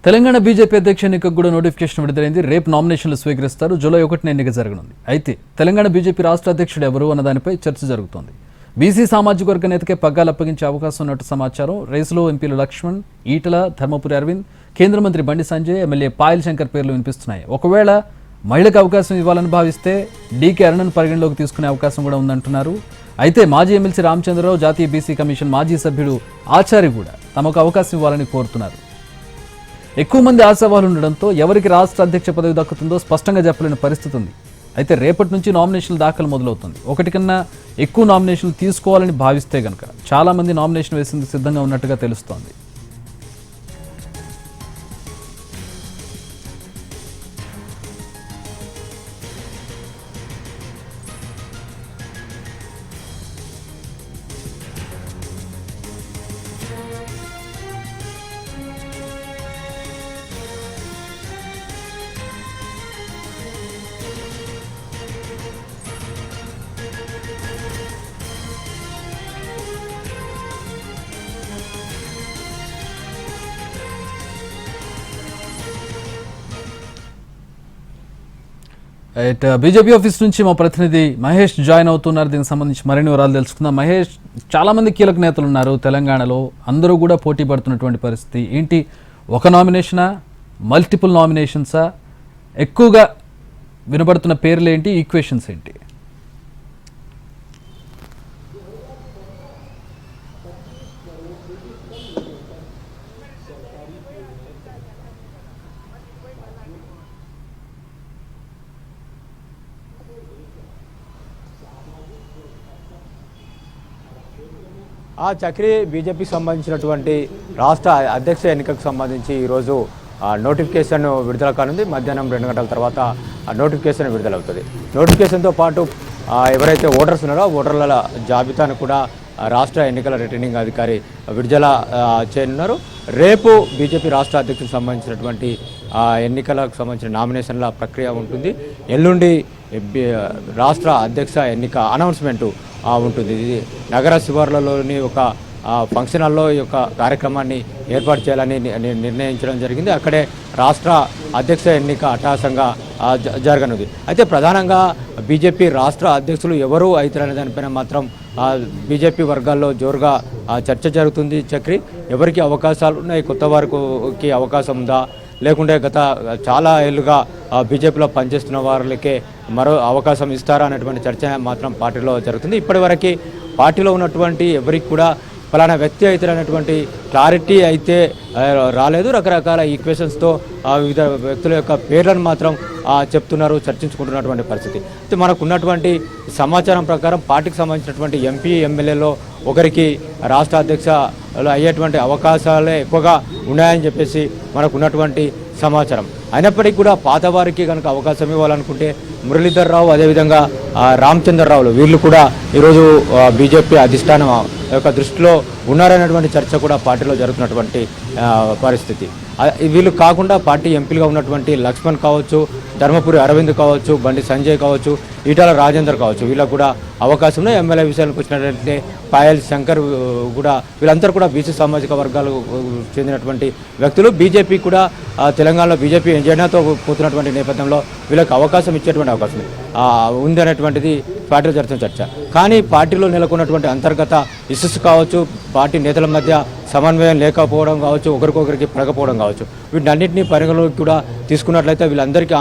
Telangana BJP అధ్యక్ష ఎన్నికకు కూడా నోటిఫికేషన్ విడుదలైంది. రేపు నామినేషన్లు స్వీకరిస్తారు. జూలై 1న ఎన్నిక జరగనుంది. అయితే తెలంగాణ బీజేపీ రాష్ట్ర అధ్యక్షుడు ఎవరు అన్న దానిపై చర్చ జరుగుతోంది. బీసీ సామాజిక వర్గ నేతకే పగ్గాలు అప్పగించే అవకాశం ఉన్నట్టు సమాచారం. రేసులో ఎంపీలు లక్ష్మణ్, ఈటల, ధర్మపురి అరవింద్, కేంద్ర మంత్రి బండి సంజయ్, ఎమ్మెల్యే పాయల్ శంకర్ పేర్లు వినిపిస్తున్నాయి. ఒకవేళ మహిళకు అవకాశం ఇవ్వాలని భావిస్తే డీకే అరుణను పరిగణలోకి తీసుకునే అవకాశం కూడా ఉందంటున్నారు. అయితే మాజీ ఎమ్మెల్సీ రామచంద్రరావు, జాతీయ బీసీ కమిషన్ మాజీ సభ్యుడు ఆచారి కూడా తమకు అవకాశం ఇవ్వాలని కోరుతున్నారు. ఎక్కువ మంది ఆశావాహులు ఉండడంతో ఎవరికి రాష్ట్ర అధ్యక్ష పదవి దక్కుతుందో స్పష్టంగా చెప్పలేని పరిస్థితి ఉంది. అయితే రేపటి నుంచి నామినేషన్ల దాఖలు మొదలవుతుంది. ఒకటి కన్నా ఎక్కువ నామినేషన్లు తీసుకోవాలని భావిస్తే గనక చాలా మంది నామినేషన్ వేసేందుకు సిద్ధంగా ఉన్నట్టుగా తెలుస్తోంది. బీజేపీ ఆఫీస్ నుంచి మా ప్రతినిధి మహేష్ జాయిన్ అవుతున్నారు. దీనికి సంబంధించి మరిన్ని వివరాలు తెలుసుకుందాం. మహేష్, చాలా మంది కీలక నేతలు ఉన్నారు తెలంగాణలో, అందరూ కూడా పోటీ పడుతున్నటువంటి పరిస్థితి ఏంటి? ఒక నామినేషనా, మల్టిపుల్ నామినేషన్సా? ఎక్కువగా వినబడుతున్న పేర్లు ఏంటి, ఈక్వేషన్స్ ఏంటి? చక్రి, బీజేపీకి సంబంధించినటువంటి రాష్ట్ర అధ్యక్ష ఎన్నికకు సంబంధించి ఈరోజు నోటిఫికేషన్ విడుదల కానుంది. మధ్యాహ్నం 2 గంటల తర్వాత నోటిఫికేషన్ విడుదలవుతుంది. నోటిఫికేషన్తో పాటు ఎవరైతే ఓటర్స్ ఉన్నారో ఓటర్ల జాబితాను కూడా రాష్ట్ర ఎన్నికల రిటర్నింగ్ అధికారి విడుదల చేయనున్నారు. రేపు బీజేపీ రాష్ట్ర అధ్యక్షులకు సంబంధించినటువంటి ఎన్నికలకు సంబంధించిన నామినేషన్ల ప్రక్రియ ఉంటుంది. ఎల్లుండి రాష్ట్ర అధ్యక్ష ఎన్నిక అనౌన్స్మెంటు ఉంటుంది. ఇది నగర శివార్లలోని ఒక ఫంక్షన్ హాల్లో ఈ యొక్క కార్యక్రమాన్ని ఏర్పాటు చేయాలని నిర్ణయించడం జరిగింది. అక్కడే రాష్ట్ర అధ్యక్ష ఎన్నిక అట్టహాసంగా జరగనుంది. అయితే ప్రధానంగా బీజేపీ రాష్ట్ర అధ్యక్షులు ఎవరు అవుతారనే దానిపైన మాత్రం బీజేపీ వర్గాల్లో జోరుగా చర్చ జరుగుతుంది. చక్రి, ఎవరికి అవకాశాలు ఉన్నాయి? కొత్త వారికి అవకాశం ఉందా, లేకుంటే గత చాలా ఏళ్ళుగా బీజేపీలో పనిచేస్తున్న వారికి మరో అవకాశం ఇస్తారా అనేటువంటి చర్చ మాత్రం పార్టీలో జరుగుతుంది. ఇప్పటివరకు పార్టీలో ఉన్నటువంటి ఎవరికి కూడా ఫలానా వ్యక్తి అయితే అనేటువంటి క్లారిటీ అయితే రాలేదు. రకరకాల ఈక్వేషన్స్తో వివిధ వ్యక్తుల యొక్క పేర్లను మాత్రం చెప్తున్నారు, చర్చించుకుంటున్నటువంటి పరిస్థితి. అయితే మనకున్నటువంటి సమాచారం ప్రకారం పార్టీకి సంబంధించినటువంటి ఎంపీ, ఎమ్మెల్యేలో ఒకరికి రాష్ట్ర అధ్యక్షలు అయ్యేటువంటి అవకాశాలే ఎక్కువగా ఉన్నాయని చెప్పేసి మనకున్నటువంటి సమాచారం. అయినప్పటికీ కూడా పాత వారికి కనుక అవకాశం ఇవ్వాలనుకుంటే మురళీధర్ రావు, అదేవిధంగా రామచంద్రరావులు వీళ్ళు కూడా ఈరోజు బీజేపీ అధిష్టానం యొక్క దృష్టిలో ఉన్నారనేటువంటి చర్చ కూడా పార్టీలో జరుగుతున్నటువంటి పరిస్థితి. వీళ్ళు కాకుండా పార్టీ ఎంపీలుగా ఉన్నటువంటి లక్ష్మణ్ కావచ్చు, ధర్మపురి అరవింద్ కావచ్చు, బండి సంజయ్ కావచ్చు, ఈటల రాజేందర్ కావచ్చు, వీళ్ళకు కూడా అవకాశం ఉన్నాయి. ఎమ్మెల్యే విషయానికి వచ్చినట్లయితే పాయల్ శంకర్ కూడా, వీళ్ళందరూ కూడా బీసీ సామాజిక వర్గాలకు చెందినటువంటి వ్యక్తులు. బీజేపీ కూడా తెలంగాణలో బీజేపీ ఎజెండాతో పోతున్నటువంటి నేపథ్యంలో వీళ్ళకి అవకాశం ఇచ్చేటువంటి అవకాశం ఉంది అనేటువంటిది పార్టీలో జరుగుతున్న చర్చ. కానీ పార్టీలో నెలకొన్నటువంటి అంతర్గత ఇష్యూస్ కావచ్చు, పార్టీ నేతల మధ్య సమన్వయం లేకపోవడం కావచ్చు, ఒకరికొకరికి పడకపోవడం కావచ్చు, వీటన్నింటినీ పరిగణలోకి కూడా తీసుకున్నట్లయితే వీళ్ళందరికీ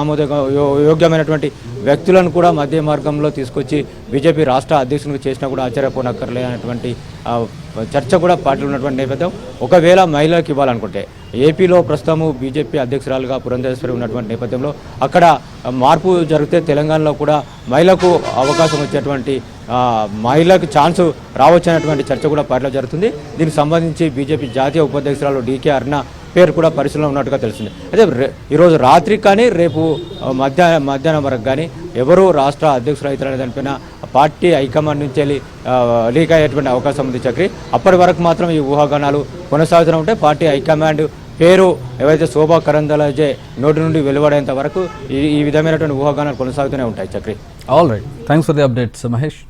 యోగ్యమైనటువంటి వ్యక్తులను కూడా మధ్య మార్గంలో తీసుకొచ్చి బీజేపీ రాష్ట్ర అధ్యక్షునికి చేసినా కూడా ఆశ్చర్యపోనక్కర్లేనటువంటి చర్చ కూడా పార్టీలో ఉన్నటువంటి నేపథ్యం. ఒకవేళ మహిళలకు ఇవ్వాలనుకుంటే ఏపీలో ప్రస్తుతము బీజేపీ అధ్యక్షురాలుగా పురంధేశ్వరి ఉన్నటువంటి నేపథ్యంలో అక్కడ మార్పు జరిగితే తెలంగాణలో కూడా మహిళకు అవకాశం వచ్చేటువంటి, మహిళకు ఛాన్సు రావచ్చనేటువంటి చర్చ కూడా పార్టీలో జరుగుతుంది. దీనికి సంబంధించి బీజేపీ జాతీయ ఉపాధ్యక్షురాలు డీకే అరుణ పేరు కూడా పరిశీలన ఉన్నట్టుగా తెలుస్తుంది. అయితే ఈరోజు రాత్రి కానీ రేపు మధ్యాహ్నం వరకు కానీ ఎవరు రాష్ట్ర అధ్యక్షులు అవుతారనే దానిపైన పార్టీ హైకమాండ్ నుంచి వెళ్ళి లీక్ అయ్యేటువంటి అవకాశం ఉంది చక్రి. అప్పటి వరకు మాత్రం ఈ ఊహాగానాలు కొనసాగుతూ ఉంటే పార్టీ హైకమాండ్ పేరు ఏవైతే శోభా కరంద్లాజే నోటి నుండి వెలువడేంత వరకు ఈ విధమైనటువంటి ఊహాగానాలు కొనసాగుతూనే ఉంటాయి Chakri. All right, thanks for the updates Mahesh.